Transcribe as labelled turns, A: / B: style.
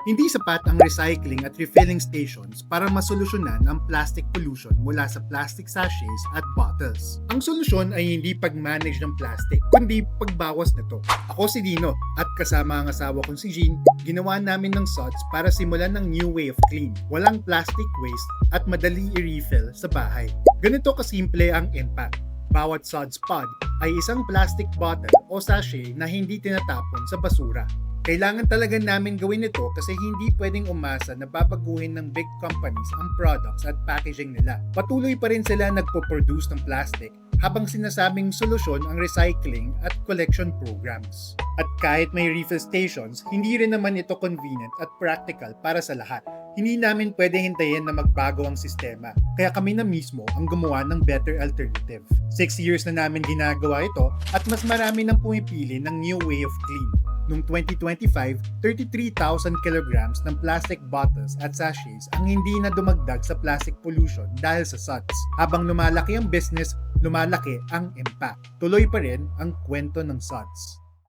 A: Hindi sapat ang recycling at refilling stations para masolusyonan ang plastic pollution mula sa plastic sachets at bottles. Ang solusyon ay hindi pag-manage ng plastic, kundi pagbawas nito. Ako si Dino at kasama ang asawa kong si Jean, ginawa namin ng SOTS para simulan ng new way of clean. Walang plastic waste at madali i-refill sa bahay. Ganito kasimple ang impact. Bawat SOTS pod ay isang plastic bottle o sachet na hindi tinatapon sa basura. Kailangan talaga namin gawin ito kasi hindi pwedeng umasa na babaguhin ng big companies ang products at packaging nila. Patuloy pa rin sila nagpo-produce ng plastic habang sinasabing solusyon ang recycling at collection programs. At kahit may refill stations, hindi rin naman ito convenient at practical para sa lahat. Hindi namin pwede hintayin na magbago ang sistema, kaya kami na mismo ang gumawa ng better alternative. 6 years na namin ginagawa ito at mas marami nang pumipili ng new way of clean. Noong 2025, 33,000 kilograms ng plastic bottles at sachets ang hindi na dumagdag sa plastic pollution dahil sa SOTS. Habang lumalaki ang business, lumalaki ang impact. Tuloy pa rin ang kwento ng SOTS.